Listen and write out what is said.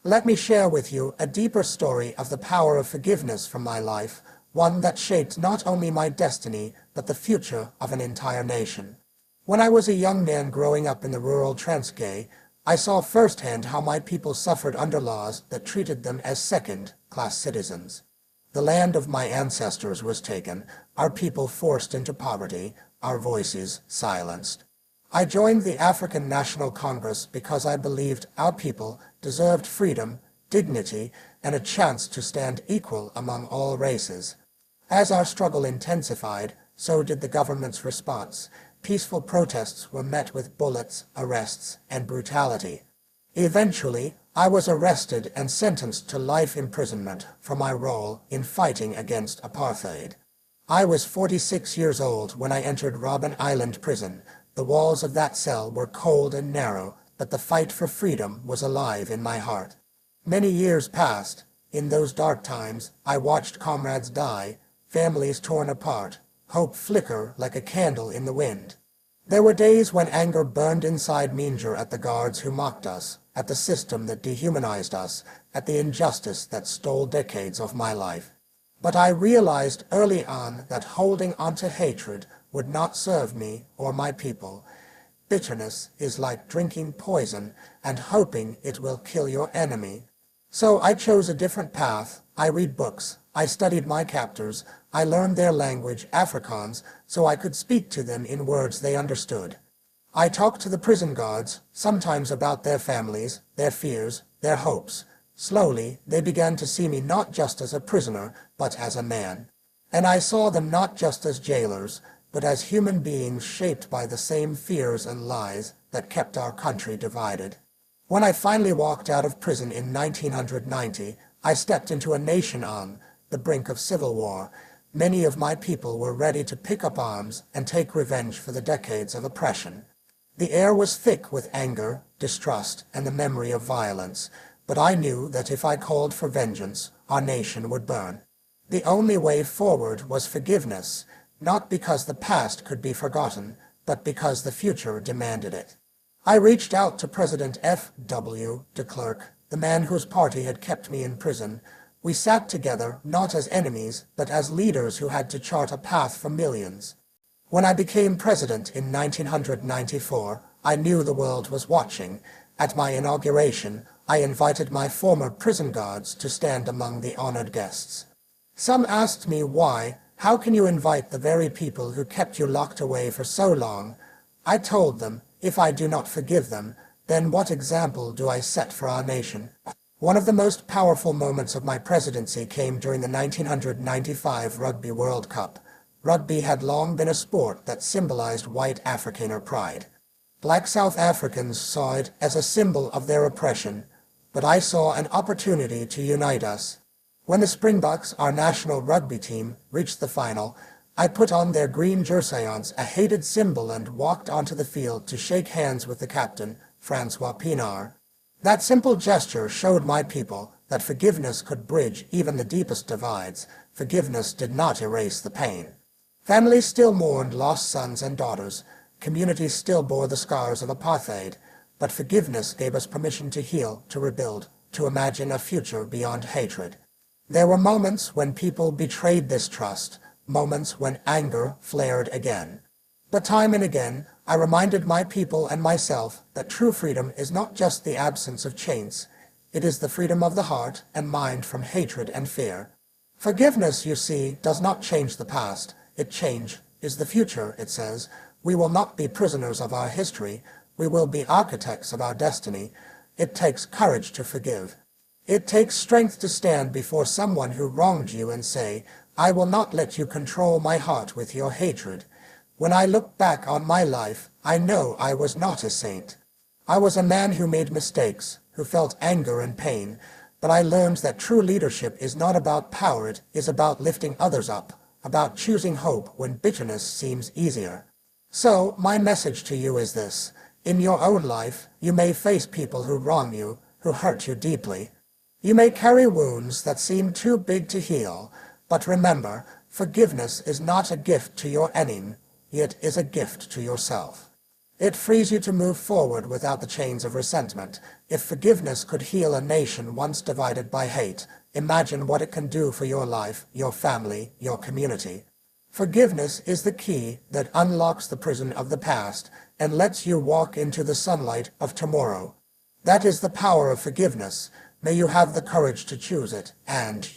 Let me share with you a deeper story of the power of forgiveness from my life, one that shaped not only my destiny, but the future of an entire nation. When I was a young man growing up in the rural Transkei, I saw firsthand how my people suffered under laws that treated them as second-class citizens. The land of my ancestors was taken, our people forced into poverty, our voices silenced. I joined the African National Congress because I believed our people deserved freedom, dignity, and a chance to stand equal among all races. As our struggle intensified, so did the government's response. Peaceful protests were met with bullets, arrests, and brutality. Eventually, I was arrested and sentenced to life imprisonment for my role in fighting against apartheid. I was 46 years old when I entered Robben Island prison. The walls of that cell were cold and narrow, but the fight for freedom was alive in my heart. Many years passed. In those dark times, I watched comrades die, families torn apart, hope flicker like a candle in the wind. There were days when anger burned inside me at the guards who mocked us, at the system that dehumanized us, at the injustice that stole decades of my life. But I realized early on that holding onto hatred would not serve me or my people. Bitterness is like drinking poison and hoping it will kill your enemy. So I chose a different path. I read books. I studied my captors. I learned their language, Afrikaans, so I could speak to them in words they understood. I talked to the prison guards, sometimes about their families, their fears, their hopes. Slowly, they began to see me not just as a prisoner, but as a man. And I saw them not just as jailers, but as human beings shaped by the same fears and lies that kept our country divided. When I finally walked out of prison in 1990, I stepped into a nation on the brink of civil war. Many of my people were ready to pick up arms and take revenge for the decades of oppression. The air was thick with anger, distrust, and the memory of violence, but I knew that if I called for vengeance, our nation would burn. The only way forward was forgiveness, not because the past could be forgotten, but because the future demanded it. I reached out to President F.W. de Klerk, the man whose party had kept me in prison. We sat together, not as enemies, but as leaders who had to chart a path for millions. When I became president in 1994, I knew the world was watching. At my inauguration, I invited my former prison guards to stand among the honored guests. Some asked me why. How can you invite the very people who kept you locked away for so long? I told them, if I do not forgive them, then what example do I set for our nation? One of the most powerful moments of my presidency came during the 1995 Rugby World Cup. Rugby had long been a sport that symbolized white Afrikaner pride. Black South Africans saw it as a symbol of their oppression, but I saw an opportunity to unite us. When the Springboks, our national rugby team, reached the final, I put on their green jerseys, a hated symbol, and walked onto the field to shake hands with the captain, Francois Pienaar. That simple gesture showed my people that forgiveness could bridge even the deepest divides. Forgiveness did not erase the pain. Families still mourned lost sons and daughters. Communities still bore the scars of apartheid. But forgiveness gave us permission to heal, to rebuild, to imagine a future beyond hatred. There were moments when people betrayed this trust, moments when anger flared again. But time and again, I reminded my people and myself that true freedom is not just the absence of chains. It is the freedom of the heart and mind from hatred and fear. Forgiveness, you see, does not change the past. It changes the future, it says. We will not be prisoners of our history. We will be architects of our destiny. It takes courage to forgive. It takes strength to stand before someone who wronged you and say, I will not let you control my heart with your hatred. When I look back on my life, I know I was not a saint. I was a man who made mistakes, who felt anger and pain, but I learned that true leadership is not about power, it is about lifting others up, about choosing hope when bitterness seems easier. So, my message to you is this. In your own life, you may face people who wrong you, who hurt you deeply. You may carry wounds that seem too big to heal, but remember, forgiveness is not a gift to your enemy, it is a gift to yourself. It frees you to move forward without the chains of resentment. If forgiveness could heal a nation once divided by hate, imagine what it can do for your life, your family, your community. Forgiveness is the key that unlocks the prison of the past and lets you walk into the sunlight of tomorrow. That is the power of forgiveness. May you have the courage to choose it, and